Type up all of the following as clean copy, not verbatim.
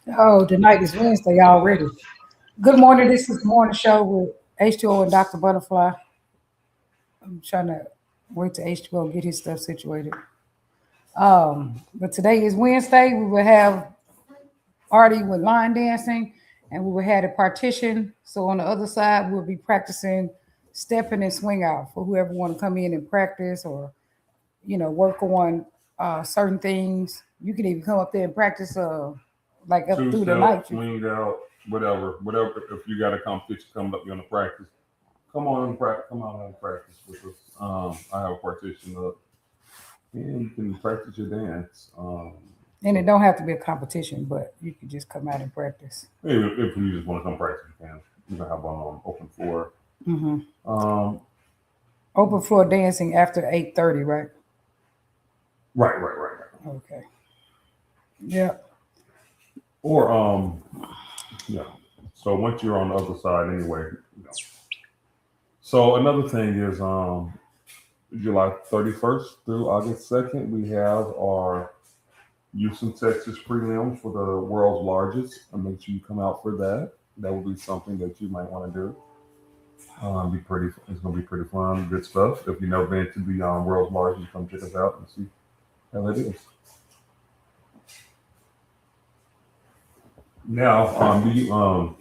Oh, tonight is Wednesday already. Good morning. This is the morning show with H2O and Dr. Butterfly. I'm trying to wait till H2O get his stuff situated. But today is Wednesday. We will have Artie with line dancing, and we will have a partition. So on the other side, we'll be practicing stepping and swing out for whoever want to come in and practice or work on certain things. You can even come up there and practice like up Two through the step, night. swing out, whatever. If you got a competition coming up, you want to practice. Come on and practice. Come on and practice with us. I have a partition up, and you can practice your dance. And it don't have to be a competition, but you can just come out and practice. If you just want to come practice, you can. You can have one on open floor. Hmm. Um, Open floor dancing after 8:30, right? right. Okay. Yeah. Or yeah. So once you're on the other side, anyway. You know. So another thing is July 31st through August 2nd, we have our Houston, Texas prelims for the world's largest. And make sure you come out for that. That will be something that you might want to do. Be pretty. It's gonna be pretty fun, good stuff. If you've never been to the world's largest, come check us out and see how it is. Now,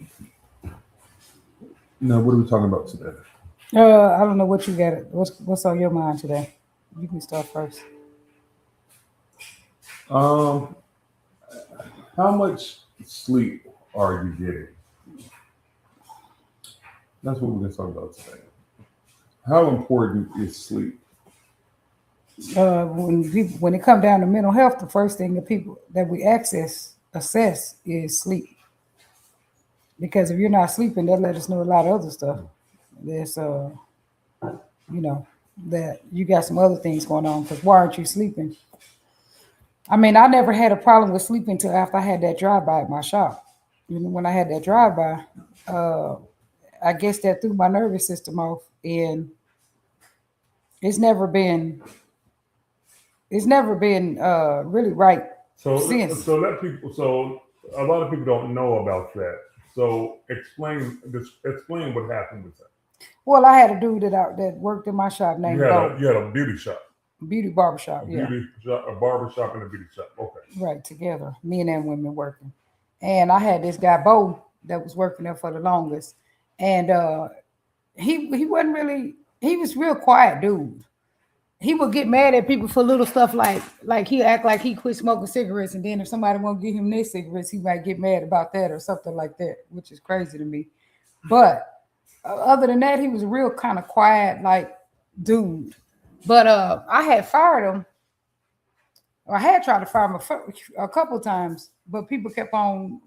now what are we talking about today? I don't know what you got. What's on your mind today? You can start first. Um, how much sleep are you getting? That's what we're gonna talk about today. How important is sleep? When it come down to mental health, the first thing that people that we assess is sleep. Because if you're not sleeping, that let us know a lot of other stuff. There's you know, that you got some other things going on. Because why aren't you sleeping? I mean, I never had a problem with sleeping until after I had that drive by at my shop. When I had that drive by, uh, I guess that threw my nervous system off, and it's never been it's never been really right since. So let people. So a lot of people don't know about that. So explain what happened with that. Well, I had a dude that worked in my shop named Bo, You had a beauty shop, beauty barbershop. Yeah, a barber shop, and a beauty shop. Okay. right together, men and women working. And I had this guy Bo that was working there for the longest, and he wasn't really he was real quiet dude. He would get mad at people for little stuff like he act like he quit smoking cigarettes, and then if somebody won't give him their cigarettes, he might get mad about that or something like that, which is crazy to me. But other than that, he was a real kind of quiet like dude. But I had fired him, or I had tried to fire him a couple times, but people kept on,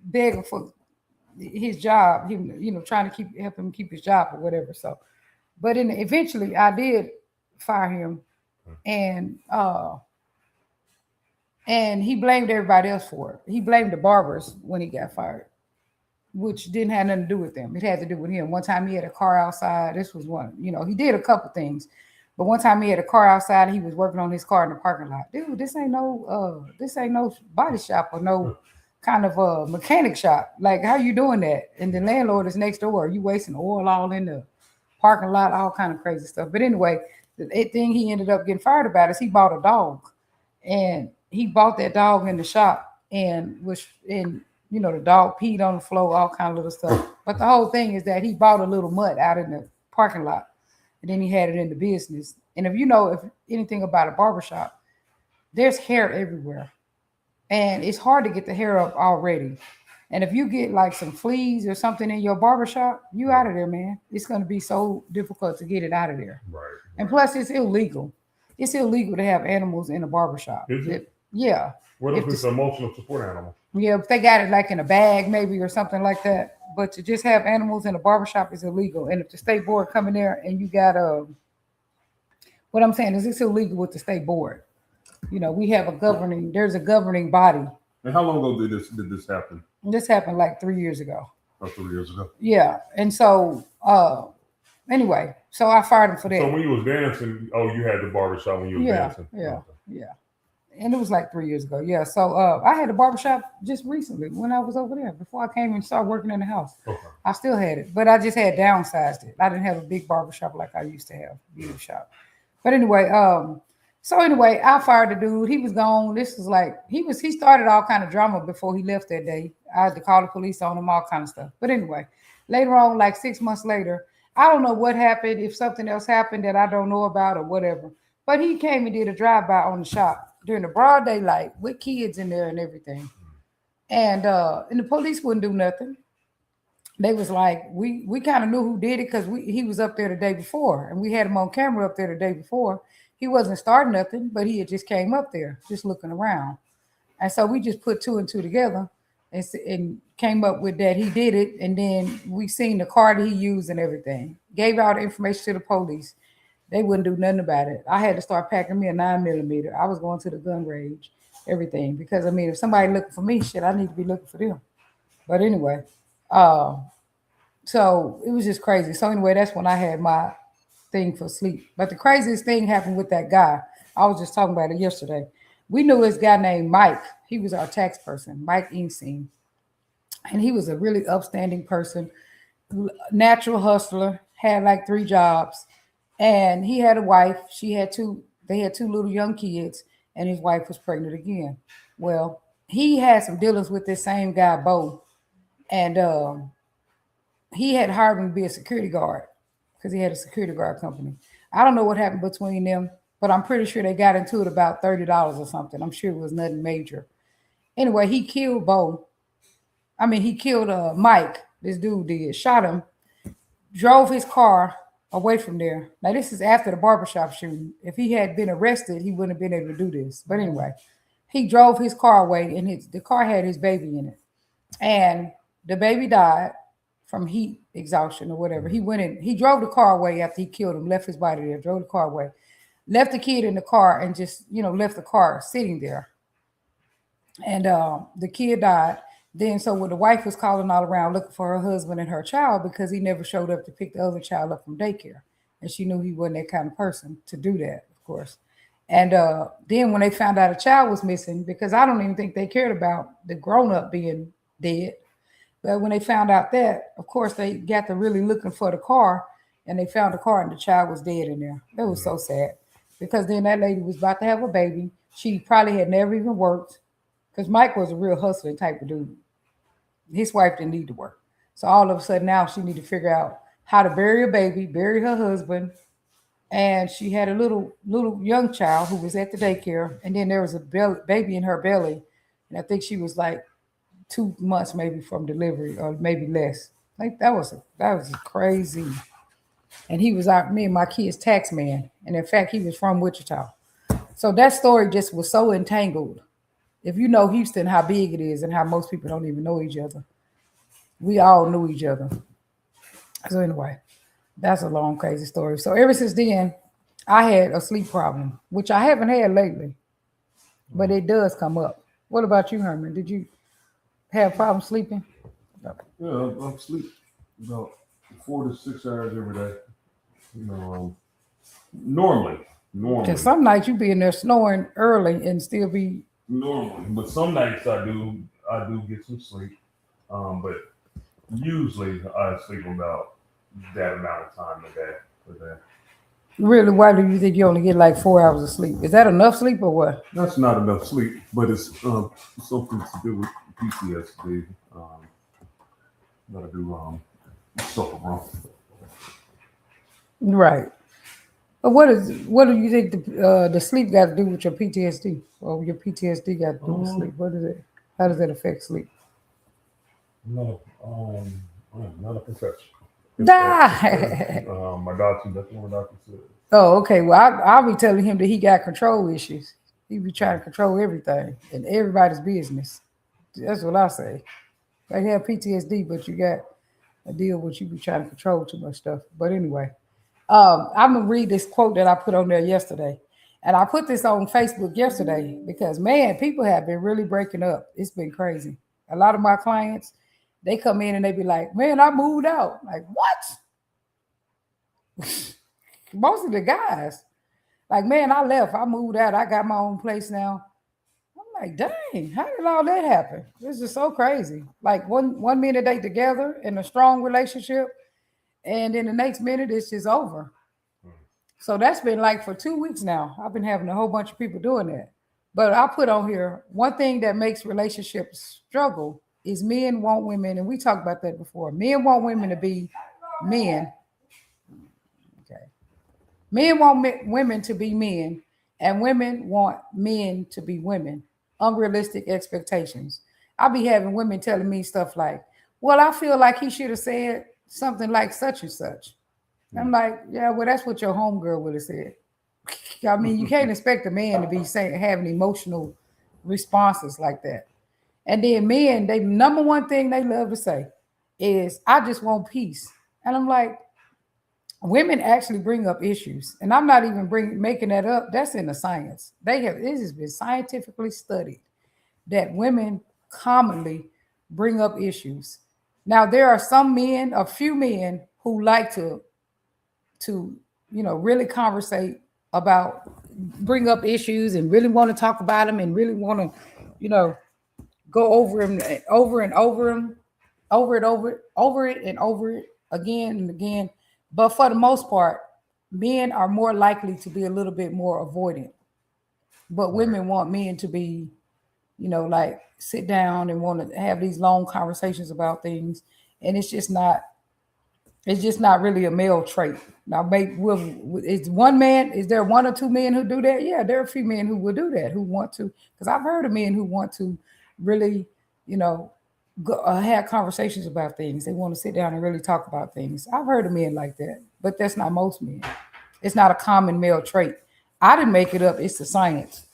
begging for his job. Him, trying to help him keep his job or whatever. So, but eventually, I did fire him, and he blamed everybody else for it. He blamed the barbers when he got fired, which didn't have nothing to do with them. It had to do with him. One time he had a car outside. This was one. He did a couple things, but one time he had a car outside. He was working on his car in the parking lot. Dude, this ain't no body shop or no kind of a mechanic shop. Like, how you doing that? And the landlord is next door. You wasting oil all in the parking lot, all kind of crazy stuff. But anyway, the thing he ended up getting fired about is he bought a dog, and he bought that dog in the shop, and was in the dog peed on the floor, all kind of little stuff. But the whole thing is that he bought a little mutt out in the parking lot, and then he had it in the business. And if anything about a barbershop, there's hair everywhere, and it's hard to get the hair up already. And if you get like some fleas or something in your barbershop, you out of there, man. It's going to be so difficult to get it out of there. And plus, it's illegal. It's illegal to have animals in a barbershop. Is it? Yeah. What if If it's the, an emotional support animal? yeah, if they got it like in a bag maybe or something like that. But to just have animals in a barbershop is illegal. And if the state board come in there and you got what I'm saying is it's illegal with the state board. We have there's a governing body. And how long ago did this happen? This happened like 3 years ago. Or 3 years ago. Yeah. And so anyway, so I fired him for So that. when you was dancing, oh, you had the barber shop when you was Yeah, dancing. yeah, Okay. yeah. and it was like 3 years ago. Yeah. So I had a barbershop just recently when I was over there before I came and started working in the house. Okay. I still had it, but I just had downsized it. I didn't have a big barbershop like I used to have, beauty shop. But anyway, so anyway, I fired the dude. He was gone. This was like he started all kind of drama before he left that day. I had to call the police on him, all kind of stuff. But anyway, later on, like 6 months later, I don't know what happened, if something else happened that I don't know about or whatever. But he came and did a drive-by on the shop during the broad daylight with kids in there and everything. And the police wouldn't do nothing. They was like, we kind of knew who did it because he was up there the day before and we had him on camera up there the day before. He wasn't starting nothing, but he had just came up there just looking around. And so we just put two and two together and came up with that he did it. And then we seen the car that he used and everything. Gave out information to the police. They wouldn't do nothing about it. I had to start packing me a 9mm. I was going to the gun range, everything. Because I mean, if somebody looking for me, shit, I need to be looking for them. But anyway, uh, so it was just crazy. So anyway, that's when I had my thing for sleep. But the craziest thing happened with that guy. I was just talking about it yesterday. We knew this guy named Mike. He was our tax person, Mike Insing. And he was a really upstanding person, natural hustler, had like 3 jobs. And he had a wife. They had two little young kids, and his wife was pregnant again. Well, he had some dealings with this same guy, Bo. And he had hired him to be a security guard because he had a security guard company. I don't know what happened between them, but I'm pretty sure they got into it about $30 or something. I'm sure it was nothing major. Anyway, he killed Bo. I mean, he killed Mike. This dude did, shot him, drove his car away from there. Now, this is after the barbershop shooting. If he had been arrested, he wouldn't have been able to do this. But anyway, he drove his car away, and the car had his baby in it. And the baby died from heat exhaustion or whatever. He went in, he drove the car away after he killed him, left his body there, drove the car away, left the kid in the car, and just, left the car sitting there. And the kid died. Then, so when the wife was calling all around looking for her husband and her child because he never showed up to pick the other child up from daycare. And she knew he wasn't that kind of person to do that, of course. And then when they found out a child was missing, because I don't even think they cared about the grown-up being dead. But when they found out that, of course, they got to really looking for the car, and they found the car, and the child was dead in there. That was so sad, because then that lady was about to have a baby. She probably had never even worked, because Mike was a real hustling type of dude. His wife didn't need to work. So all of a sudden now she need to figure out how to bury a baby, bury her husband. And she had a little young child who was at the daycare. And then there was a baby in her belly. And I think she was like 2 months maybe from delivery or maybe less. Like that was crazy. And he was me and my kid's tax man. And in fact, he was from Wichita. So that story just was so entangled. If you know Houston, how big it is and how most people don't even know each other. We all knew each other. So anyway, that's a long, crazy story. So ever since then, I had a sleep problem, which I haven't had lately, but it does come up. What about you, Herman? Did you have problems sleeping? Yeah, I sleep about 4 to 6 hours every day. Normally. Because some nights you be in there snoring early and still be Normally, but some nights I do get some sleep. But usually I sleep about that amount of time a day for that. Really. Why do you think you only get like 4 hours of sleep? Is that enough sleep or what? That's not enough sleep, but it's something to do with PTSD. That I do suffer from. Right. But what do you think the sleep got to do with your PTSD? Or your PTSD got to do with sleep? What is it? How does it affect sleep? No, I'm not a professional. Die. My doctor, that's what my doctor said. Oh, okay. Well, I'll be telling him that he got control issues. He be trying to control everything and everybody's business. That's what I say. They have PTSD, but you got a deal with you be trying to control too much stuff. But anyway. I'm gonna read this quote that I put on there yesterday, and I put this on Facebook yesterday because man, people have been really breaking up. It's been crazy. A lot of my clients, they come in and they be like, "Man, I moved out." Like what? Most of the guys, like, man, I left. I moved out. I got my own place now. like, dang, how did all that happen? This is so crazy. Like one minute they together in a strong relationship, and then the next minute it's just over. So that's been like for 2 weeks now. I've been having a whole bunch of people doing that. But I put on here one thing that makes relationships struggle is men want women, and we talked about that before. Men want women to be men. Okay. Men want women to be men, and women want men to be women. Unrealistic expectations. I'll be having women telling me stuff like, well, I feel like he should have said something like such and such. I'm like, yeah, well, that's what your homegirl would have said. I mean, you can't expect a man to be saying having emotional responses like that. And then men, they number one thing they love to say is, I just want peace. And I'm like, women actually bring up issues. And I'm not even making that up. That's in the science. This has been scientifically studied that women commonly bring up issues. Now, there are some men, a few men who like to really conversate about, bring up issues and really want to talk about them and really want to go over them over and over them over it and over it again and again. But for the most part, men are more likely to be a little bit more avoidant, but women want men to be like sit down and want to have these long conversations about things. And it's just not really a male trait. Now, is there one or two men who do that? Yeah, there are a few men who will do that, who want to, because I've heard of men who want to really, have conversations about things. They want to sit down and really talk about things. I've heard of men like that, but that's not most men. It's not a common male trait. I didn't make it up. It's the science.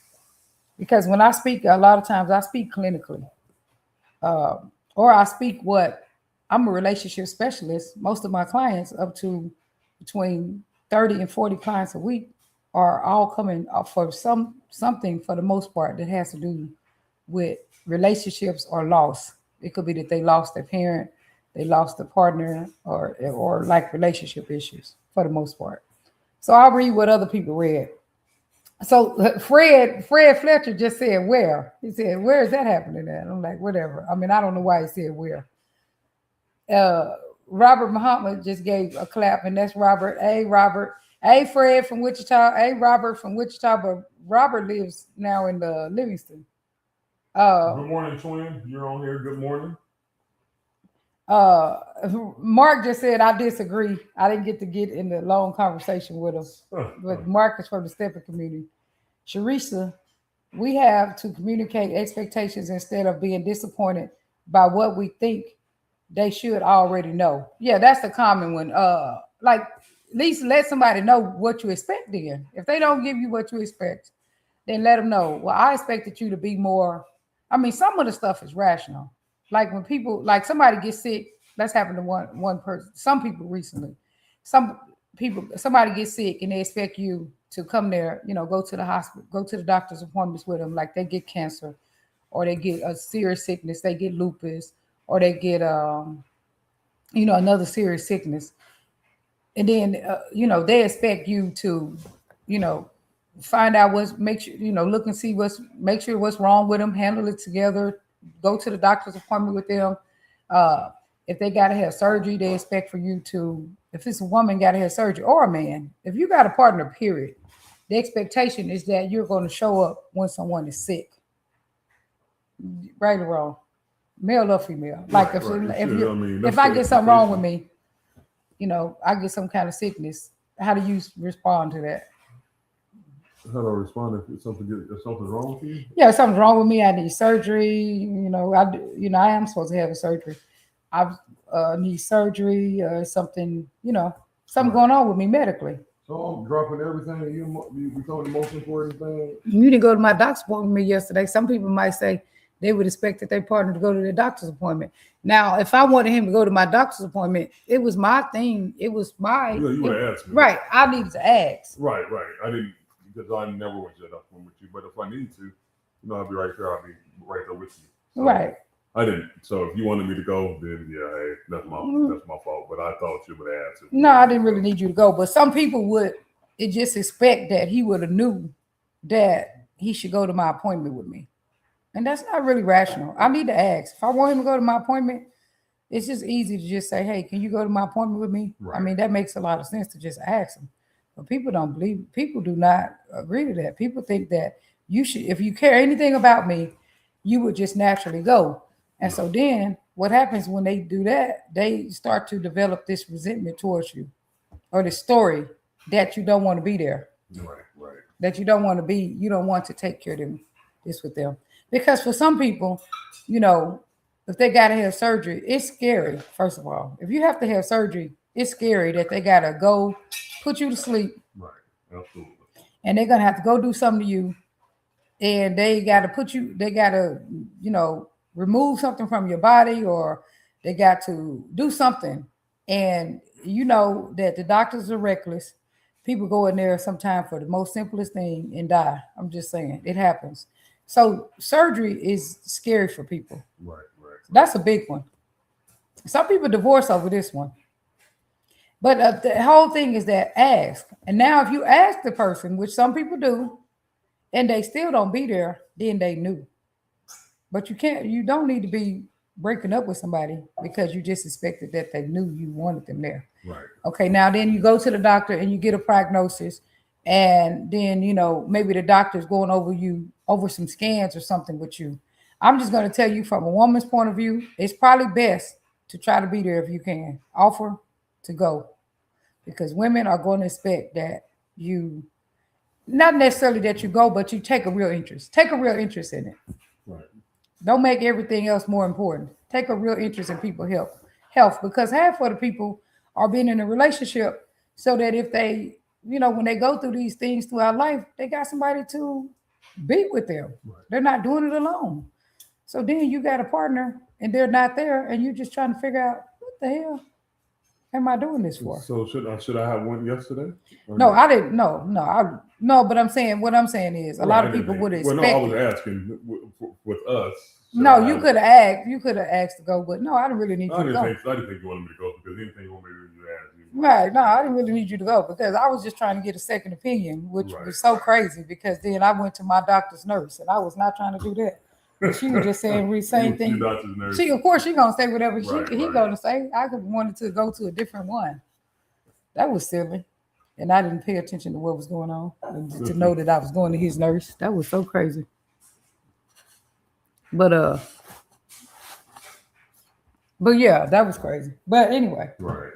Because when I speak, a lot of times I speak clinically, or I speak I'm a relationship specialist. Most of my clients, up to between 30 and 40 clients a week, are all coming up for something for the most part that has to do with relationships or loss. It could be that they lost their parent, they lost a partner, or like relationship issues for the most part. So I'll read what other people read. So Fred Fletcher just said where. He said, where is that happening at? I'm like, whatever. I mean, I don't know why he said where. Robert Muhammad just gave a clap, and that's Robert. Hey, Robert. Hey, Fred from Wichita. Hey, Robert from Wichita, but Robert lives now in Livingston. Good morning, twin. You're on here. Good morning. Mark just said, I disagree. I didn't get in the long conversation with him, but Mark is from the Stepping community. Sharisa, we have to communicate expectations instead of being disappointed by what we think they should already know. Yeah, that's the common one. Like, at least let somebody know what you expect then. If they don't give you what you expect, then let them know. Well, I expected you to be more. I mean, some of the stuff is rational. Like when people, like somebody gets sick, that's happened to one person. Some people recently, somebody gets sick and they expect you to come there, go to the hospital, go to the doctor's appointments with them. Like they get cancer, or they get a serious sickness, they get lupus, or they get, another serious sickness. And then, they expect you to, find out make sure, look and see make sure what's wrong with them, handle it together, go to the doctor's appointment with them. If they got to have surgery, they expect for you to, if it's a woman got to have surgery, or a man, if you got a partner, period, the expectation is that you're going to show up when someone is sick. Right or wrong? Male or female? Like if I get something wrong with me, I get some kind of sickness, how do you respond to that? How do I respond if something's wrong with you? Yeah, if something's wrong with me, I need surgery. I am supposed to have a surgery. I need surgery or something. Something going on with me medically. So I'm dropping everything. You become the most important thing. You didn't go to my doctor's appointment with me yesterday. Some people might say they would expect that their partner to go to their doctor's appointment. Now, if I wanted him to go to my doctor's appointment, it was my thing. It was my. You would have asked me. Right. I needed to ask. Right. I didn't, because I never went to that appointment with you. But if I need to, I'll be right there. I'll be right there with you. So right. I didn't. So if you wanted me to go, then yeah, hey, that's my fault. But I thought you would have asked. No, I didn't really need you to go. But some people would just expect that he would have knew that he should go to my appointment with me. And that's not really rational. I need to ask. If I want him to go to my appointment, it's just easy to just say, hey, can you go to my appointment with me? I Right. mean, that makes a lot of sense to just ask them. But people don't believe, people do not agree to that. People think that you should, if you care anything about me, you would just naturally go. And so then what happens when they do that, they start to develop this resentment towards you or the story that you don't want to be there, Right. Right. that you don't want to be, you don't want to take care of them, this with them. Because for some people, you know, if they got to have surgery, it's scary, first of all. If you have to have surgery, it's scary that they got to go put you to sleep Right. Absolutely. and they're going to have to go do something to you and they got to put you, they got to, you know, remove something from your body or they got to do something. And you know that the doctors are reckless. People go in there sometimes for the most simplest thing and die. I'm just saying, it happens. So surgery is scary for people. Right. Right. That's a big one. Some people divorce over this one. But the whole thing is that ask. And now if you ask the person, which some people do, and they still don't be there, then they knew. But you don't need to be breaking up with somebody because you just expected that they knew you wanted them there. Right. Okay, now then you go to the doctor and you get a prognosis, and then you know maybe the doctor's going over some scans or something with you. I'm just going to tell you from a woman's point of view, it's probably best to try to be there if you can. Offer to go because women are going to expect that you, not necessarily that you go, but you take a real interest. Take a real interest in it. Right. Don't make everything else more important. Take a real interest in people's health, because half of the people are being in a relationship so that if they, you know, when they go through these things throughout life, they got somebody to be with them. Right. They're not doing it alone. So then you got a partner and they're not there, and you're just trying to figure out what the hell am I doing this for? So should I have went yesterday? Or No, not? I didn't. No. But I'm saying what I'm saying is a lot of I didn't people think- would Well, expect. no, I was asking with us. should No, I you have- could have asked. You could have asked to go, but no, I didn't really need you I to didn't go. think you wanted me to go because anything you want me to do, you ask me. Right? No, I didn't really need you to go because I was just trying to get a second opinion, which Right, was so right. crazy. Because then I went to my doctor's nurse, and I was not trying to do that. But she was just saying the same thing. Your doctor's nurse. She, of course, she gonna say whatever he Right. gonna say. I could wanted to go to a different one. That was silly, and I didn't pay attention to what was going on and to know that I was going to his nurse. That was so crazy. But yeah, that was crazy. But anyway, Right.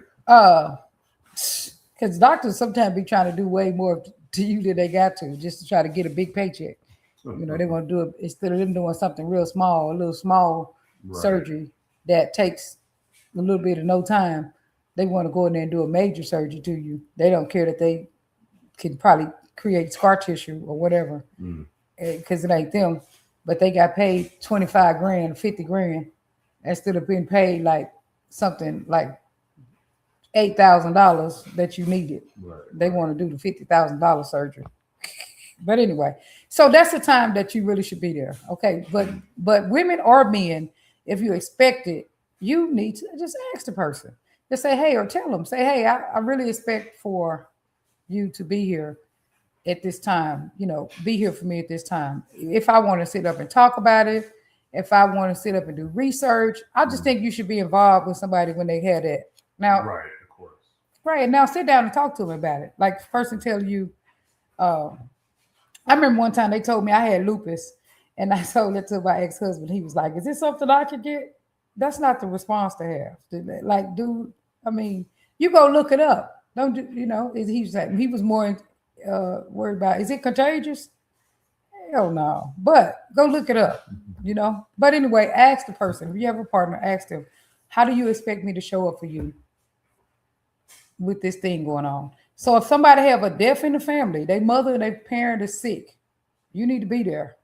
because doctors sometimes be trying to do way more to you than they got to, just to try to get a big paycheck. You know, they want to do it instead of them doing something real small, a little small Right. surgery that takes a little bit of no time. They want to go in there and do a major surgery to you. They don't care that they can probably create scar tissue or whatever, because it ain't them. But they got paid 25 grand, 50 grand, instead of being paid like something like $8,000 that you needed. Right. They want to do the $50,000 surgery. But anyway, so that's the time that you really should be there. Okay. But women or men, if you expect it, you need to just ask the person. Just say, hey, or tell them, say, hey, I really expect for you to be here at this time, you know, be here for me at this time. If I want to sit up and talk about it, if I want to sit up and do research, I just think you should be involved with somebody when they had that. Now, Right. Of course. right now, sit down and talk to them about it. Like the person tell you, I remember one time they told me I had lupus, and I told it to my ex-husband. He was like, "Is this something I could get?" That's not the response to have. Like, dude, I mean, you go look it up. Don't do, you know? He was like, he was more worried about, is it contagious? Hell no. But go look it up. You know. But anyway, ask the person. If you have a partner, ask them, how do you expect me to show up for you with this thing going on? So if somebody have a death in the family, their mother and their parent is sick, you need to be there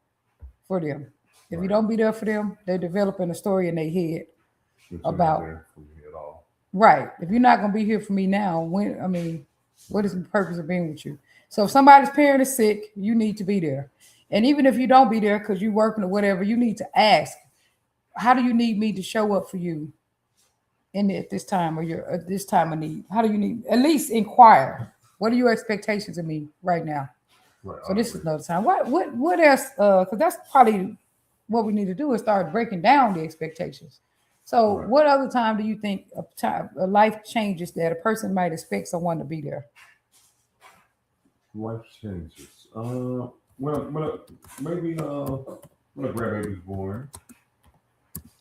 for them. If you don't be there for them, they're developing a story in their head about at all. right. If you're not gonna be here for me now, what is the purpose of being with you? So if somebody's parent is sick, you need to be there. And even if you don't be there because you're working or whatever, you need to ask, how do you need me to show up for you at this time or at this time of need? How do you need, at least inquire, what are your expectations of me right now? Right. So this is another time. What else? Because that's probably what we need to do is start breaking down the expectations. So, Right. what other time do you think a life changes that a person might expect someone to be there? Life changes. Maybe when a grandbaby's born.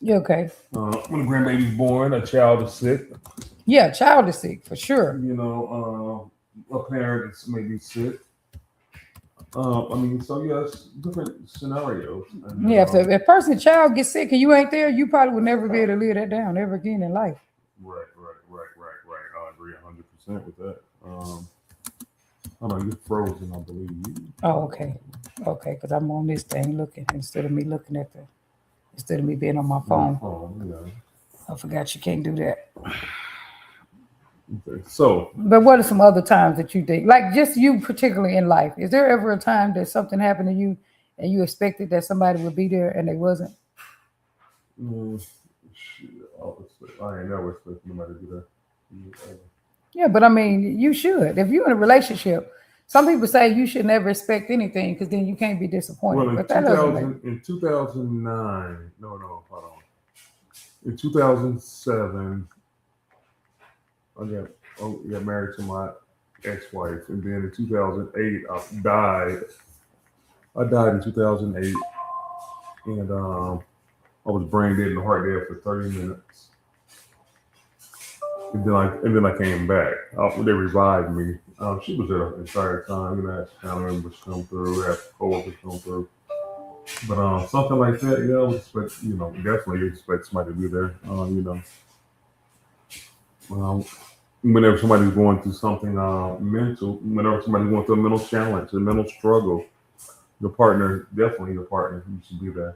Yeah, okay. When a grandbaby's born, a child is sick. Yeah, child is sick for sure. A parent is maybe sick. So yes, different scenarios. And Yeah, if a person child gets sick and you ain't there, you probably would never be able to live that down ever again in life. right. I agree 100% with that. I know you're frozen, I believe. Oh, okay. Okay, because I'm on this thing looking instead of me looking at instead of me being on my phone. Yeah. I forgot you can't do that. Okay. So, But what are some other times that you think, like just you particularly in life? Is there ever a time that something happened to you and you expected that somebody would be there and they wasn't? shit, I ain't never expect nobody to do that. Yeah, but I mean, you should. If you're in a relationship, some people say you should never expect anything because then you can't be disappointed. Well, But that doesn't make. in 2009, hold on. In 2007, got married to my ex-wife, and then in 2008, I died. I died in 2008, and I was brain dead and heart dead for 30 minutes. And then I came back. They revived me. She was there the entire time. I had family members come through, had coworkers come through. But something like that, I would expect, definitely expect somebody to be there. Whenever somebody's going through something mental, whenever somebody's going through a mental challenge, a mental struggle, definitely your partner, you should be there.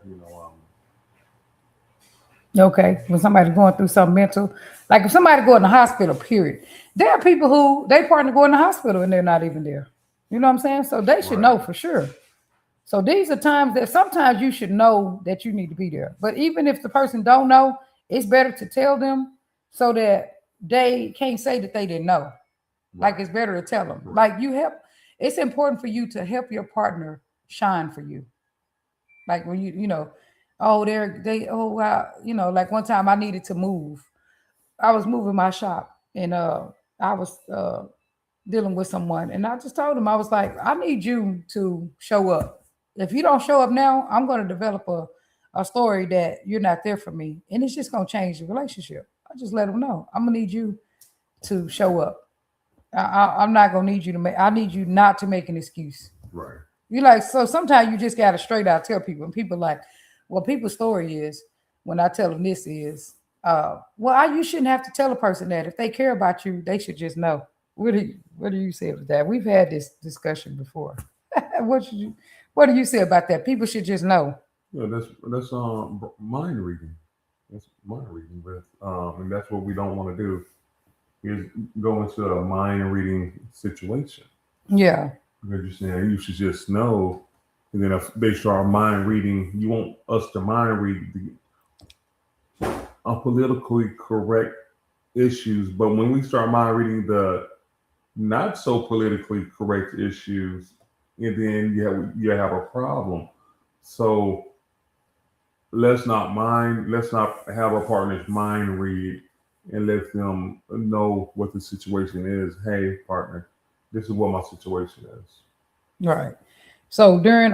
Okay, when somebody's going through something mental, like if somebody go in the hospital, period. There are people who they partner go in the hospital and they're not even there. You know what I'm saying? So they should know for sure. So these are times that sometimes you should know that you need to be there. But even if the person don't know, it's better to tell them so that they can't say that they didn't know. Like it's better to tell them. Like you help. It's important for you to help your partner shine for you. Like when oh wow, like one time I needed to move. I was moving my shop and I was dealing with someone and I just told him, I was like, I need you to show up. If you don't show up now, I'm going to develop a story that you're not there for me and it's just going to change the relationship. I just let him know I'm going to need you to show up. I'm not going to need you to I need you not to make an excuse. Right. You like, so sometimes you just got to straight out tell people, and people like, well, people's story is when I tell them this is, you shouldn't have to tell a person that if they care about you, they should just know. What do you say with that? We've had this discussion before. what do you say about that? People should just know. Yeah, that's mind reading. That's mind reading, and that's what we don't want to do is go into a mind reading situation. Yeah. Because you're saying you should just know, and then if they start mind reading, you want us to mind read the politically correct issues, but when we start mind reading the not so politically correct issues, and then you have a problem. So let's not have our partners mind read and let them know what the situation is. Hey, partner, this is what my situation is. Right. So during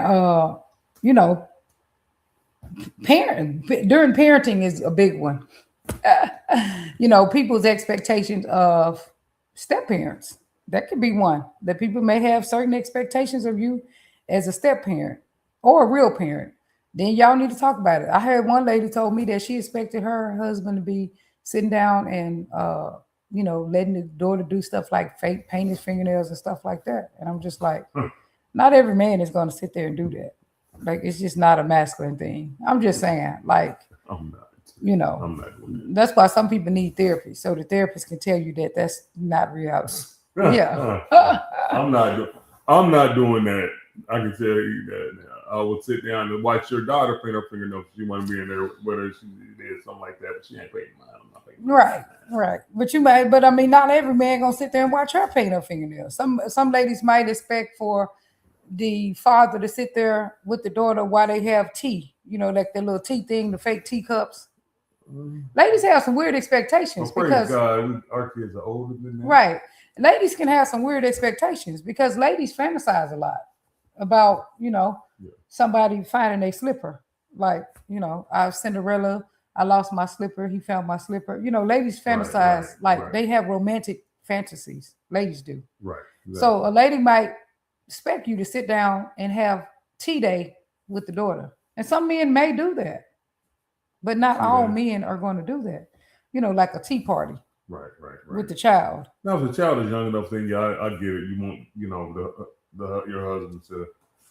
during parenting is a big one. People's expectations of step parents. That could be one that people may have certain expectations of you as a step parent or a real parent. Then y'all need to talk about it. I heard one lady told me that she expected her husband to be sitting down and letting the daughter do stuff like fake paint his fingernails and stuff like that. And I'm just like, not every man is going to sit there and do that. Like it's just not a masculine thing. I'm just saying, like, I'm not. I'm not doing that. That's why some people need therapy, so the therapist can tell you that that's not reality. Yeah. I'm not doing that. I can tell you that now. I will sit down and watch your daughter paint her fingernails. She want to be in there, whether she did something like that, but she ain't painting mine. I'm not painting mine. Right. But I mean, not every man gonna sit there and watch her paint her fingernails. Some ladies might expect for the father to sit there with the daughter while they have tea. you know, like the little tea thing, the fake teacups. Mm. Ladies have some weird expectations Praise because God, our kids are older than that. right, ladies can have some weird expectations because ladies fantasize a lot about, you know, Yeah. somebody finding a slipper. Like, you know, I Cinderella, I lost my slipper, he found my slipper. You know, ladies Right, fantasize right, like right. they have romantic fantasies. Ladies do. Right. So a lady might expect you to sit down and have tea day with the daughter. And some men may do that, but not Tea all day. men are going to do that. You know, like a tea party Right, right, right. with the child. Now, if the child is young enough, then yeah, I get it. You want, you know, your husband to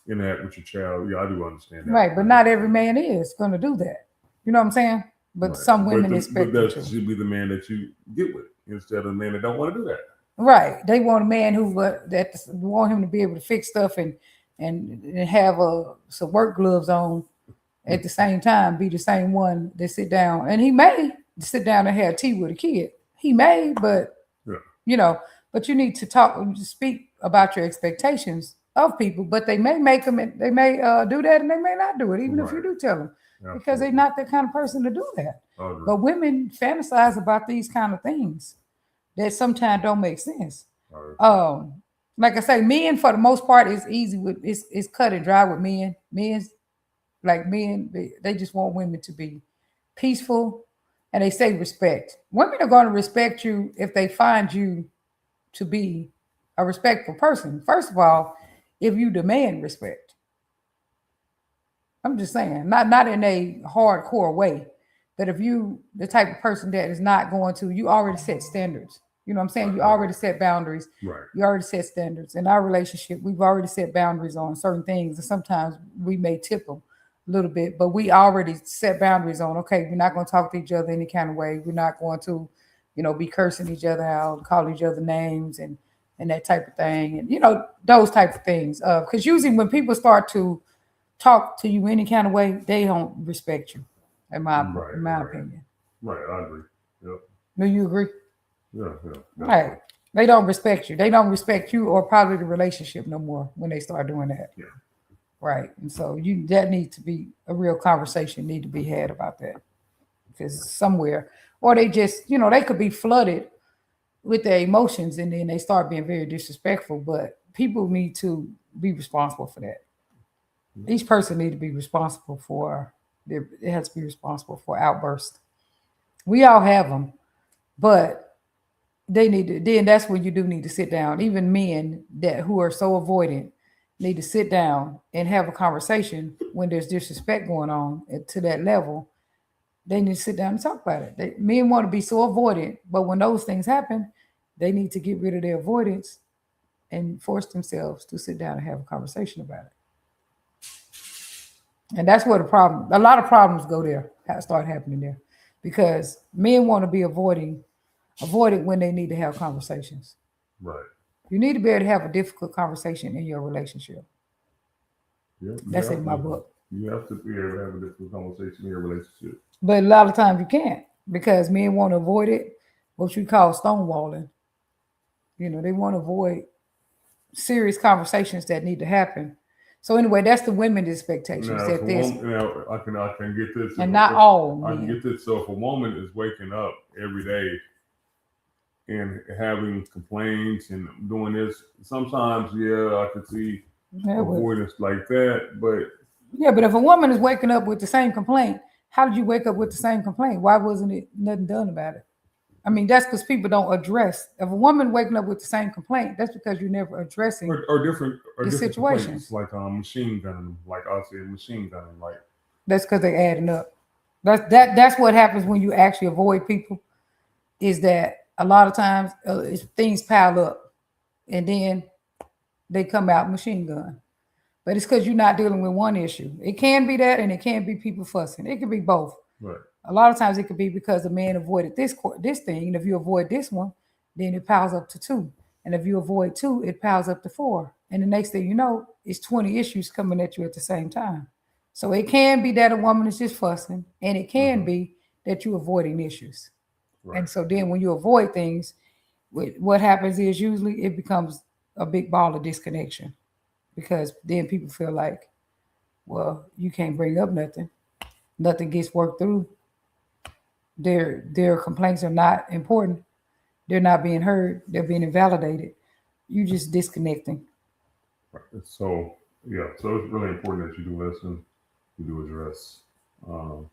interact with your child. Yeah, I do understand that. Right, but not every man is going to do that. You know what I'm saying? But Right. some women but expect that you to. should be the man that you get with instead of the man that don't want to do that. Right. They want a man who that want him to be able to fix stuff and have some work gloves on at the same time. Be the same one that sit down, and he may sit down and have tea with a kid. He may, but Yeah. you know. But you need to speak about your expectations of people. But they may make them. They may do that, and they may not do it, even if you Right. do tell them, because Absolutely. they're not that kind of person to do that. I agree. But women fantasize about these kind of things that sometimes don't make sense. I agree. Like I say, men for the most part is easy with it's cut and dry with men. Men, they just want women to be peaceful and they say respect. Women are going to respect you if they find you to be a respectful person. First of all, if you demand respect. I'm just saying, not in a hardcore way, but if you the type of person that is not going to, you already set standards. You know what I'm saying? You already set boundaries. Right. You already set standards. In our relationship, we've already set boundaries on certain things, and sometimes we may tip them a little bit, but we already set boundaries on. Okay, we're not going to talk to each other any kind of way. We're not going to, you know, be cursing each other out, call each other names, and that type of thing, and you know those type of things. Because usually when people start to talk to you any kind of way, they don't respect you. In my opinion. Right, I agree. Yep. Do you agree? Yeah. Right. They don't respect you. They don't respect you or probably the relationship no more when they start doing that. Yeah. Right. And so that needs to be a real conversation need to be had about that. Because somewhere, or they just, you know, they could be flooded with their emotions and then they start being very disrespectful. But people need to be responsible for that. Each person need to be responsible for it has to be responsible for outbursts. We all have them, but they need to. Then that's when you do need to sit down. Even men who are so avoidant need to sit down and have a conversation when there's disrespect going on to that level. They need to sit down and talk about it. Men want to be so avoidant, but when those things happen, they need to get rid of their avoidance and force themselves to sit down and have a conversation about it. And that's where a lot of problems go there, start happening there, because men want to be avoided when they need to have conversations. Right. You need to be able to have a difficult conversation in your relationship. Yeah. That's in my book. You have to be able to have a difficult conversation in your relationship. But a lot of times you can't because men want to avoid it, what you call stonewalling. You know, they want to avoid serious conversations that need to happen. So anyway, that's the women's expectations. Now, I can get this. And not all. I can get this. So if a woman is waking up every day and having complaints and doing this, sometimes, I could see avoidance like that. But if a woman is waking up with the same complaint, how did you wake up with the same complaint? Why wasn't it nothing done about it? I mean, that's because people don't address. If a woman waking up with the same complaint, that's because you're never addressing or different situations. Like machine gun, like I said, machine gun, like that's because they're adding up. That's what happens when you actually avoid people. Is that a lot of times things pile up, and then they come out machine gun. But it's because you're not dealing with one issue. It can be that, and it can be people fussing. It can be both. Right. A lot of times it could be because the man avoided this thing, and if you avoid this one, then it piles up to 2. And if you avoid 2, it piles up to 4. And the next thing you know, it's 20 issues coming at you at the same time. So it can be that a woman is just fussing, and it can be that you're avoiding issues. Right. And so then when you avoid things, what happens is usually it becomes a big ball of disconnection, because then people feel like, well, you can't bring up nothing. nothing gets worked through. Their complaints are not important. They're not being heard. They're being invalidated. You just disconnecting. So yeah, so it's really important that you do listen, you do address, um,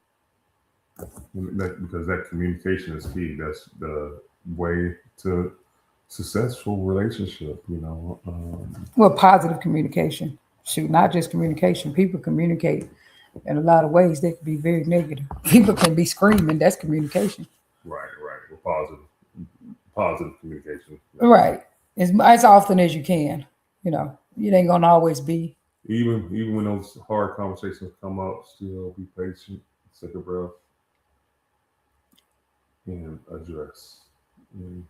because that communication is key. That's the way to successful relationship. Well, positive communication. Shoot, not just communication. People communicate in a lot of ways that could be very negative. People can be screaming. That's communication. Right, right. With positive communication. Right. As often as you can. It ain't gonna always be. Even when those hard conversations come up, still be patient, take a breath, and address. And,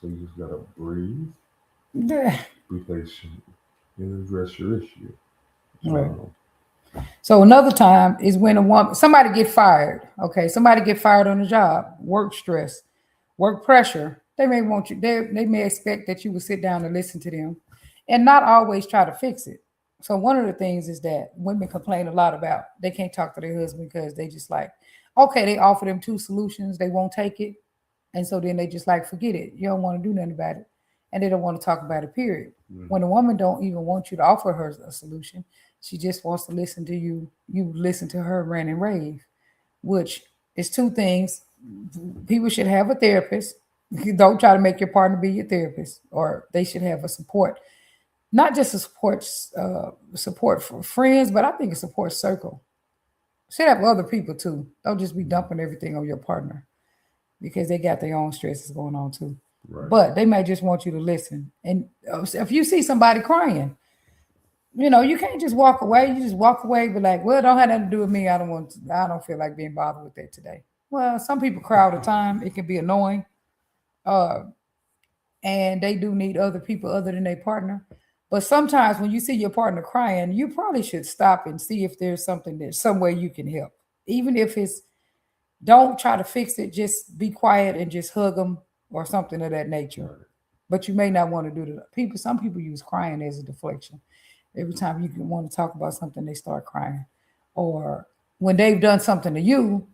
so you just gotta breathe, Yeah. be patient, and address your issue. Right. So another time is when somebody get fired. Okay, somebody get fired on the job, work stress, work pressure. They may want you. They may expect that you will sit down and listen to them, and not always try to fix it. So one of the things is that women complain a lot about they can't talk to their husband because they just like, okay, they offer them two solutions, they won't take it, and so then they just like forget it. You don't want to do nothing about it, and they don't want to talk about it. Period. Mm-hmm. When a woman don't even want you to offer her a solution, she just wants to listen to you. You listen to her rant and rave, which is two things. People should have a therapist. You don't try to make your partner be your therapist, or they should have a support, not just a support for friends, but I think a support circle. Should have other people too. Don't just be dumping everything on your partner because they got their own stresses going on too. Right. But they might just want you to listen. And if you see somebody crying, you can't just walk away. You just walk away, but like, well, it don't have nothing to do with me. I don't feel like being bothered with that today. Well, some people cry all the time. It can be annoying. And they do need other people other than their partner. But sometimes when you see your partner crying, you probably should stop and see if there's some way you can help. Even if don't try to fix it, just be quiet and just hug them or something of that nature. Right. But you may not want to do that. Some people use crying as a deflection. Every time you want to talk about something, they start crying. Or when they've done something to you,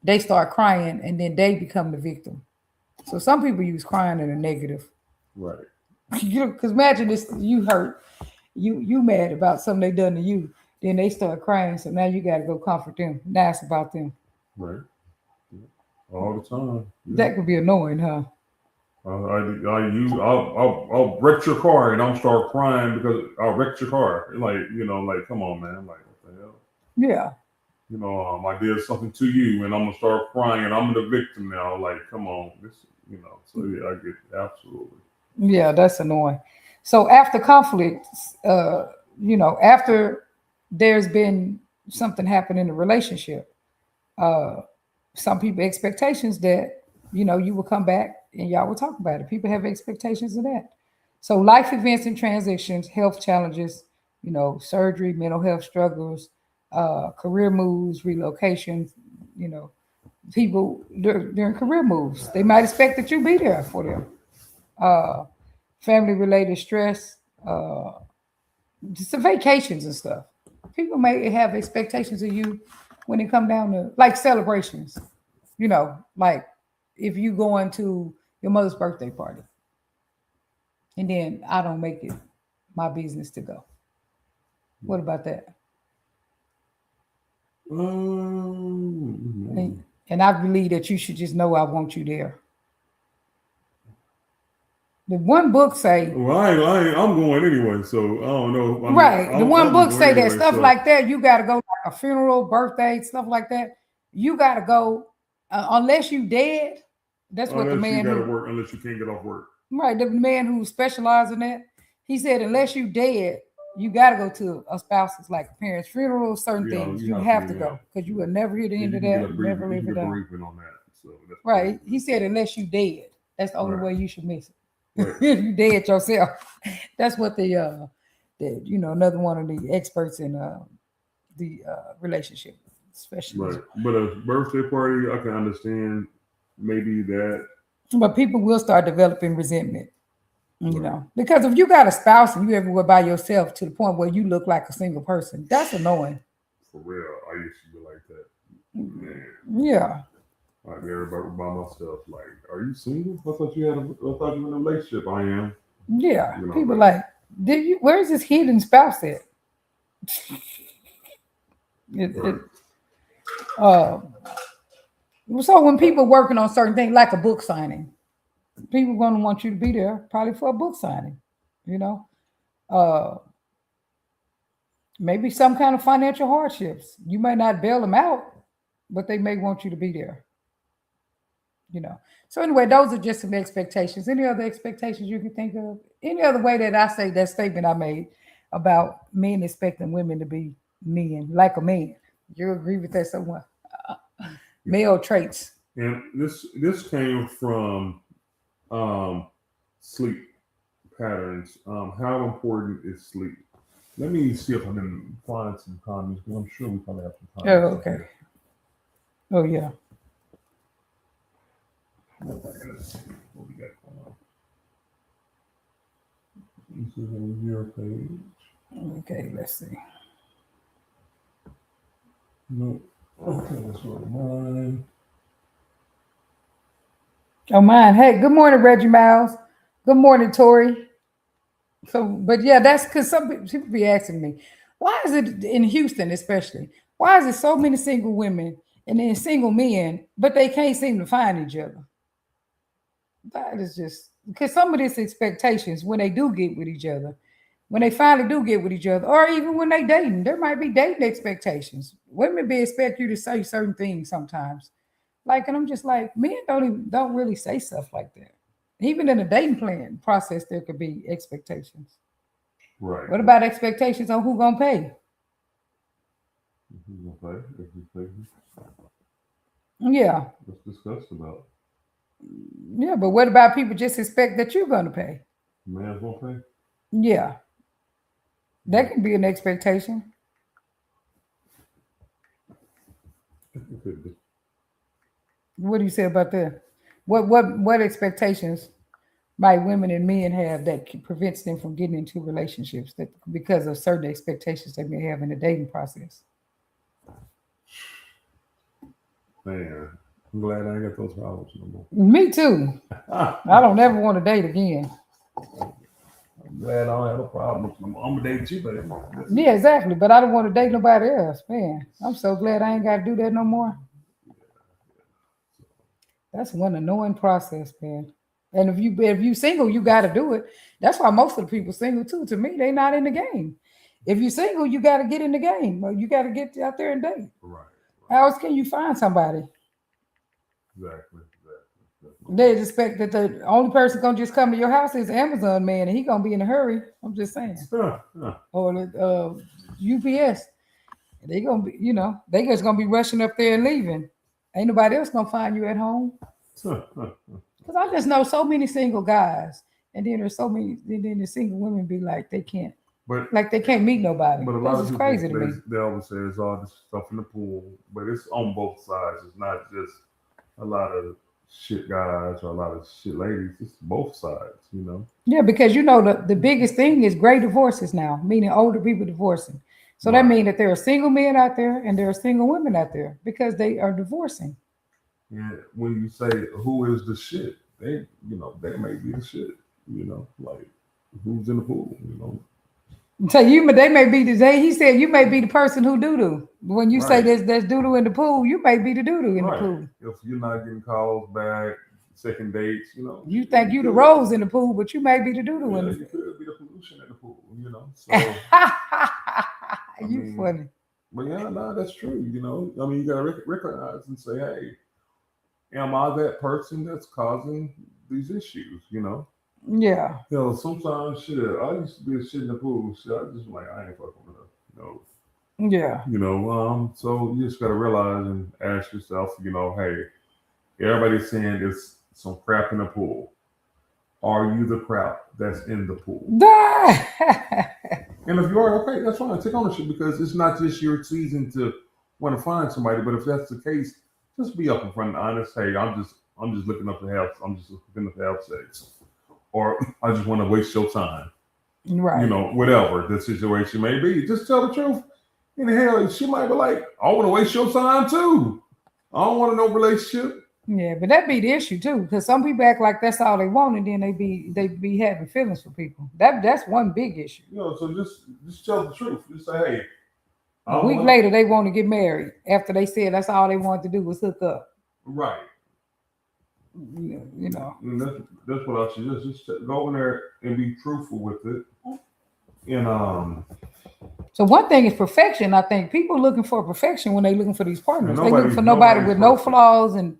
they start crying and then they become the victim. So some people use crying in a negative. Right. Because imagine this, you hurt, you mad about something they done to you, then they start crying. So now you got to go comfort them. Now it's about them. Right. All the time. Yeah. That could be annoying, huh? I'll wreck your car and I'll start crying because I'll wreck your car. Like, come on, man. Like, what the hell? Yeah. I did something to you and I'm gonna start crying and I'm the victim now. Like, come on, so yeah, I get it. Absolutely. Yeah, that's annoying. So after conflict, after there's been something happen in the relationship, some people expectations that, you will come back and y'all will talk about it. People have expectations of that. So life events and transitions, health challenges, surgery, mental health struggles, career moves, relocations, people during career moves, they might expect that you be there for them. Family related stress, just vacations and stuff. People may have expectations of you when it come down to like celebrations, like if you going to your mother's birthday party and then I don't make it my business to go. What about that? And I believe that you should just know I want you there. The one book say, well, I'm going anyway, so I don't know. Right. The one book say that stuff like that, you got to go like a funeral, birthday, stuff like that. You got to go unless you dead. That's what the man you got to work unless you can't get off work. Right. The man who specialized in that, he said, unless you dead, you got to go to a spouse's, like a parent's funeral, certain things. You have to go because you will never hear the end of that. Never live it down. On that, so right. He said, unless you dead, that's the only way you should miss it. Right. You dead yourself. That's what the another one of the experts in the relationship, especially. Right. But a birthday party, I can understand maybe that. But people will start developing resentment, because if you got a spouse and you everywhere by yourself to the point where you look like a single person, that's annoying. For real, I used to be like that. Yeah. Like everybody by myself. Like, are you single? I thought you were in a relationship. I am. Yeah. You know, People like, like, where's this hidden spouse at? It, right. it, uh, so when people working on certain things, like a book signing, people going to want you to be there probably for a book signing, you know. Uh, Maybe some kind of financial hardships. You may not bail them out, but they may want you to be there, you know. So anyway, those are just some expectations. Any other expectations you can think of? Any other way that I say that statement I made about men expecting women to be men, like a man? You agree with that somewhat? Male traits. And this came from um, sleep patterns. How important is sleep? Let me see if I can find some comments because I'm sure we probably have some Oh, comments. okay. Oh, yeah. What we got going on? This is on your page. Okay, let's see. No. Okay, let's go to mine. Oh, mine. Hey, good morning, Reggie Miles. Good morning, Tori. So, but yeah, that's because some people be asking me, why is it in Houston, especially? Why is it so many single women and then single men, but they can't seem to find each other? That is just because some of these expectations when they do get with each other, when they finally do get with each other, or even when they dating, there might be dating expectations. Women be expect you to say certain things sometimes. Like, and I'm just like, men don't really say stuff like that. Even in the dating plan process, there could be expectations. Right. What about expectations on who gonna pay? Okay. Yeah, Let's discuss about yeah, but what about people just expect that you're gonna pay? man's gonna pay. Yeah, that can be an expectation. It could be. What do you say about that? What expectations might women and men have that prevents them from getting into relationships that because of certain expectations they may have in the dating process? Man, I'm glad I ain't got those problems no more. Me too. I don't ever want to date again. I'm glad I don't have a problem no more. I'm gonna date you, but Yeah, exactly. But I don't want to date nobody else. Man, I'm so glad I ain't got to do that no more. That's one annoying process, man. And if you single, you got to do it. That's why most of the people single too. To me, they not in the game. If you single, you got to get in the game. Or you got to get out there and date. right. How else can you find somebody? Exactly. They expect that the only person gonna just come to your house is Amazon man, and he gonna be in a hurry. I'm just saying, or the UPS. They gonna be, they just gonna be rushing up there and leaving. Ain't nobody else gonna find you at home. Because I just know so many single guys, and then there's so many. Then the single women be like they can't, But like they can't meet nobody. but a lot This of is people crazy to me. they always say it's all this stuff in the pool, but it's on both sides. It's not just a lot of shit guys or a lot of shit ladies. It's both sides, you know. Yeah, because the biggest thing is gray divorces now, meaning older people divorcing. So that Right. means that there are single men out there and there are single women out there because they are divorcing. And when you say who is the shit, they may be the shit, like who's in the pool, So they may be he said you may be the person who doo doo. When you say Right. there's doo doo in the pool, you may be the doo doo in the Right. pool. If you're not getting calls back, second dates, You think you the rose in the pool, but you may be the doo doo in yeah, the you could be the pollution in the pool, So you funny. but yeah, no, that's true. I mean, you gotta recognize and say, hey, am I that person that's causing these issues? Yeah. Sometimes shit. I used to be a shit in the pool. Shit, I just like I ain't fucking with her. Yeah. So you just gotta realize and ask yourself, hey, everybody's saying there's some crap in the pool. Are you the crap that's in the pool? And if you are, okay, that's fine. Take ownership because it's not just your season to want to find somebody. But if that's the case, just be up in front and honest. Hey, I'm just looking up to have. I'm just looking up to have sex, or I just want to waste your time. Right. Whatever the situation may be, just tell the truth. And hell, she might be like, I want to waste your time too. I don't want no relationship. Yeah, but that be the issue too, because some people act like that's all they want, and then they be having feelings for people. That's one big issue. You know, so just tell the truth. Just say, hey, I A don't week want later, they want to get married after they said that's all they wanted to do was hook up. right. You know. And that's what I suggest. Just go in there and be truthful with it. And So one thing is perfection. I think people looking for perfection when they looking for these partners. They looking for nobody with no flaws and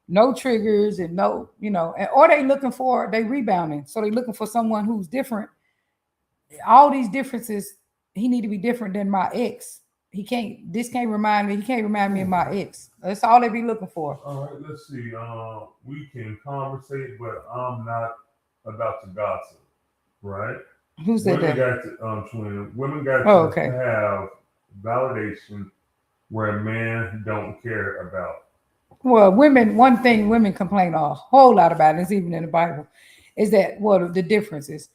no triggers and no, or they looking for they rebounding. So they looking for someone who's different. All these differences, he need to be different than my ex. He can't. This can't remind me. He can't remind me of my ex. That's all they be looking for. all right, let's see. We can conversate, but I'm not about to gossip, right? Who said Women that? got to twin. Women got Oh, to okay. have validation where men don't care about. Well, women. One thing women complain a whole lot about, and it's even in the Bible, is that the difference is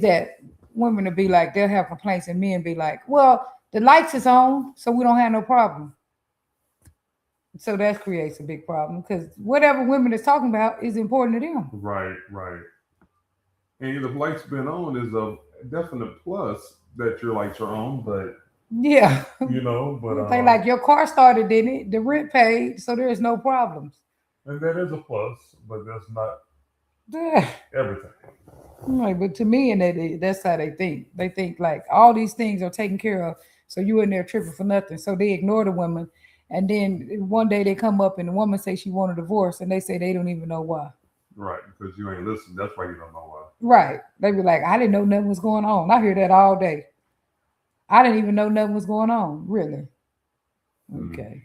that women will be like they'll have complaints, and men be like, well, the lights is on, so we don't have no problem. So that creates a big problem because whatever women is talking about is important to them. Right, right. And the lights been on is a definite plus that your lights are on, but Yeah. but They like your car started, didn't it? The rent paid, so there's no problems. and that is a plus, but that's not Yeah. everything. Right, but to me, and that's how they think. They think like all these things are taken care of, so you in there tripping for nothing. So they ignore the woman, and then one day they come up and the woman say she want a divorce, and they say they don't even know why. Right, because you ain't listening. That's why you don't know why. Right? They be like, I didn't know nothing was going on. I hear that all day. I didn't even know nothing was going on. Really? Okay.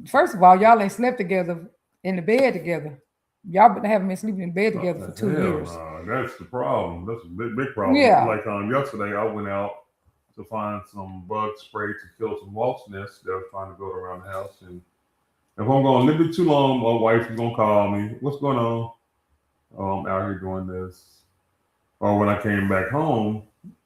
First of all, y'all ain't slept together in the bed together. Y'all been having been sleeping in bed together for 2 years. Nah, that's the problem. That's a big problem. Yeah. Like yesterday, I went out to find some bug spray to kill some wasp nests that was trying to go around the house. And if I'm going a little bit too long, my wife is gonna call me. What's going on? Oh, I'm out here doing this. Or when I came back home,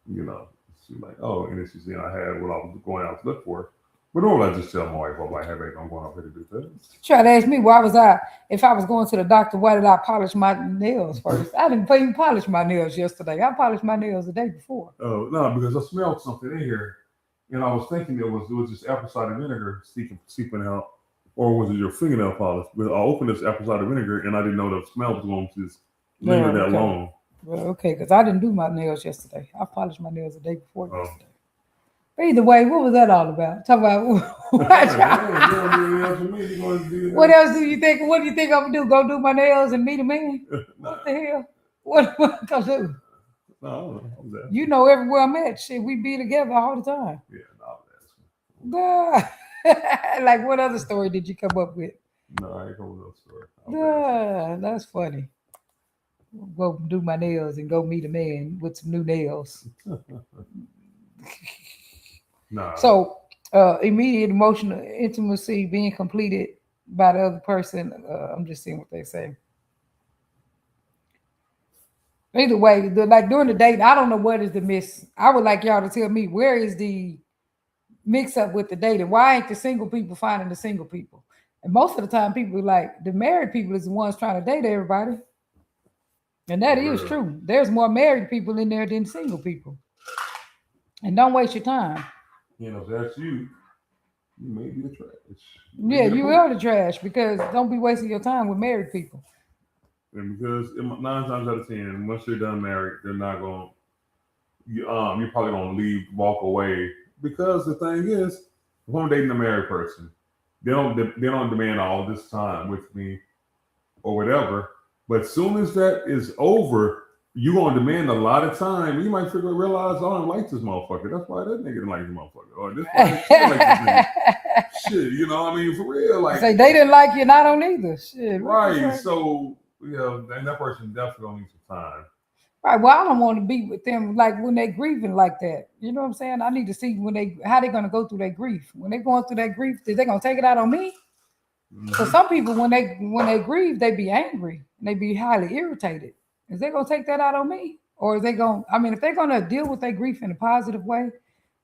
she's like, oh, and then she said I had what I was going out to look for. But normally I just tell my wife, I'm like, hey, babe, I'm going out here to do this. Try to ask me if I was going to the doctor, why did I polish my nails first? I didn't even polish my nails yesterday. I polished my nails the day before. Oh, no, because I smelled something in here. And I was thinking it was just apple cider vinegar seeping out. Or was it your fingernail polish? But I opened this apple cider vinegar and I didn't know the smell was going to just linger that long. Well, okay, because I didn't do my nails yesterday. I polished my nails the day before yesterday. But either way, what was that all about? Talk about what else do you think? What do you think I'm gonna do? Go do my nails and meet a man? What the hell? What am I gonna do? No, you know, everywhere I'm at, shit, we be together all the time. Yeah, no, like, what other story did you come up with? No, I ain't come with no story. That's funny. Go do my nails and go meet a man with some new nails. Nah. So, immediate emotional intimacy being completed by the other person. I'm just seeing what they say. Either way, like during the date, I don't know what is the miss. I would like y'all to tell me where is the mix up with the dating. Why ain't the single people finding the single people? And most of the time, people like the married people is the ones trying to date everybody. And that is true. There's more married people in there than single people. And don't waste your time. If that's you may be the trash. Yeah, you are the trash because don't be wasting your time with married people. And because 9 times out of 10, once you're done married, they're not going. You're probably going to walk away because the thing is, if I'm dating a married person, they don't demand all this time with me or whatever. But as soon as that is over, you're going to demand a lot of time. You might realize I don't like this motherfucker. That's why that nigga didn't like this motherfucker. Or this why like this shit, for real. Like, say they didn't like you and I don't either. Shit. Right. So, and that person definitely gonna need some time. Right. Well, I don't want to be with them like when they grieving like that. You know what I'm saying? I need to see how they're gonna go through their grief. When they're going through that grief, is they gonna take it out on me? So some people, when they grieve, they be angry and they be highly irritated. Is they gonna take that out on me, or is they gonna? I mean, if they're gonna deal with their grief in a positive way,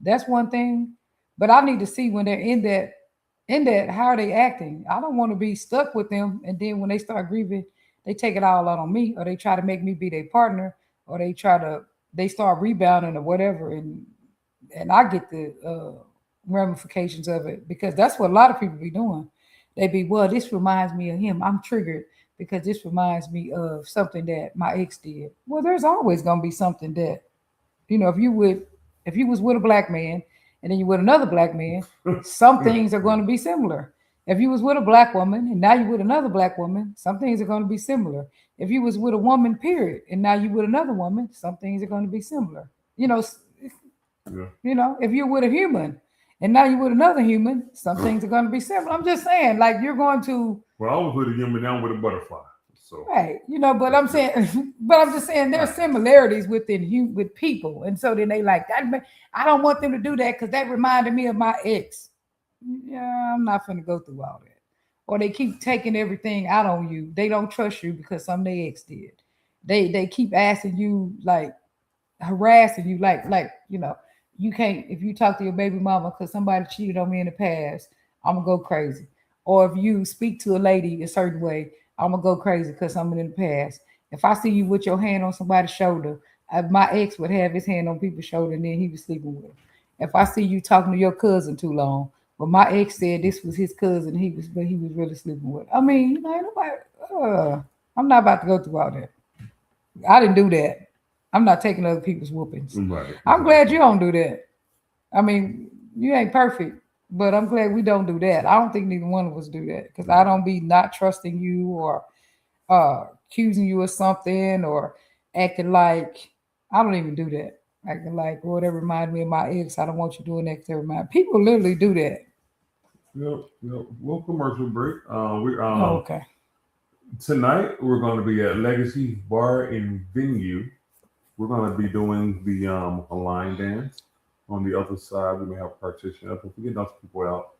that's one thing. But I need to see when they're in in that, how are they acting? I don't want to be stuck with them, and then when they start grieving, they take it all out on me, or they try to make me be their partner, or they start rebounding or whatever, and I get the ramifications of it because that's what a lot of people be doing. They be, well, this reminds me of him. I'm triggered because this reminds me of something that my ex did. Well, there's always gonna be something that, if you was with a black man and then you with another black man, some things are going to be similar. If you was with a black woman and now you with another black woman, some things are going to be similar. If you was with a woman, period, and now you with another woman, some things are going to be similar. Yeah. If you're with a human and now you're with another human, some things are going to be similar. I'm just saying, like you're going to. Well, I was with a human, now I'm with a butterfly. So Right, but I'm saying, but I'm just saying there's similarities with people, and so then they like that. I don't want them to do that because that reminded me of my ex. Yeah, I'm not gonna go through all that. Or they keep taking everything out on you. They don't trust you because some their ex did. They keep asking you, like, harassing you, you can't, if you talk to your baby mama because somebody cheated on me in the past, I'm gonna go crazy. Or if you speak to a lady a certain way, I'm gonna go crazy because something in the past. If I see you with your hand on somebody's shoulder, my ex would have his hand on people's shoulder and then he was sleeping with them. If I see you talking to your cousin too long, but my ex said this was his cousin, but he was really sleeping with. I mean, ain't nobody. I'm not about to go through all that. I didn't do that. I'm not taking other people's whoopings. right. I'm glad you don't do that. I mean, you ain't perfect, but I'm glad we don't do that. I don't think neither one of us do that because I don't be not trusting you or accusing you of something or acting like I don't even do that. Acting like, well, that reminded me of my ex. I don't want you doing that. People literally do that. Yep. Well, commercial break. Okay. Tonight we're going to be at Legacy Bar and Venue. We're going to be doing the a line dance. On the other side, we may have partition up. If we get those people out,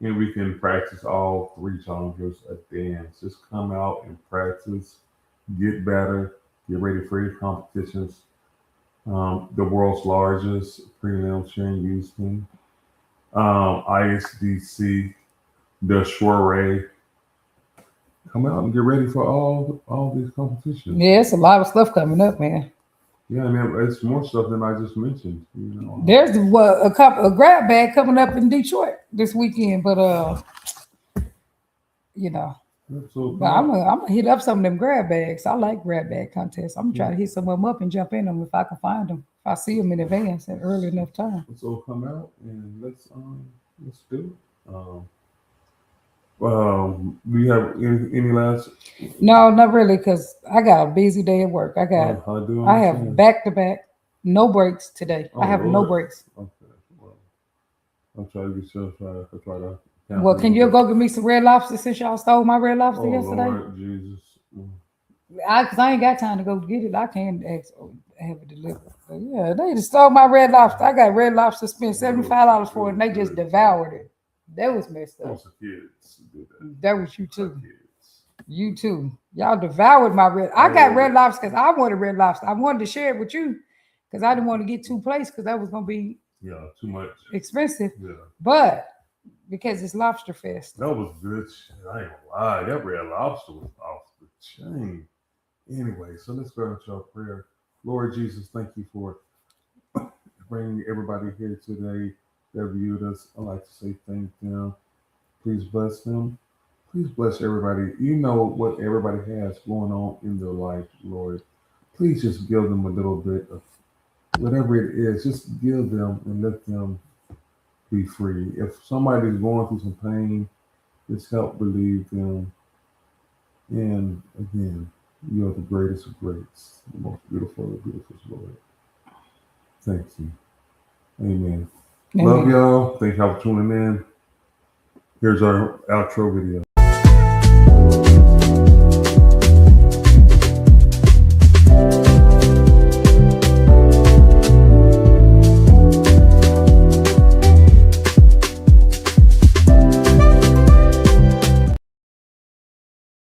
and we can practice all 3 genres of dance. Just come out and practice, get better, get ready for your competitions. The world's largest prelim here in Houston, ISDC, the soiree. Come out and get ready for all these competitions. Yeah, it's a lot of stuff coming up, man. Yeah, I mean, it's more stuff than I just mentioned. There's a grab bag coming up in Detroit this weekend, but So I'm gonna hit up some of them grab bags. I like grab bag contests. I'm gonna try to hit some of them up and jump in them if I can find them. If I see them in advance at early enough time. So come out and let's do it. Do you have any last? No, not really, because I got a busy day at work. I have back to back, no breaks today. I have no breaks. Okay, well, I'll try to get you. I'll try to. Well, can you go get me some Red Lobster since y'all stole my Red Lobster yesterday? Lord Jesus. Because I ain't got time to go get it. I can't have it delivered. But yeah, they just stole my Red Lobster. I got Red Lobster, spent $75 for it, and they just devoured it. That was messed up. Most of kids do that. That was you too. You too. Y'all devoured my red. I got Red Lobster because I wanted Red Lobster. I wanted to share it with you because I didn't want to get 2 plates because that was gonna be too much expensive. Yeah. But because it's Lobster Fest. That was good shit. I ain't gonna lie. That Red Lobster was off the chain. Anyway, so let's go into our prayer. Lord Jesus, thank you for bringing everybody here today that viewed us. I'd like to say thank them. Please bless them. Please bless everybody. You know what everybody has going on in their life, Lord. Please just give them a little bit of whatever it is. Just give them and let them be free. If somebody's going through some pain, just help relieve them. And again, you are the greatest of greats, the most beautiful of the beautiful, Lord. Thank you. Amen. Love y'all. Thank y'all for tuning in. Here's our outro video.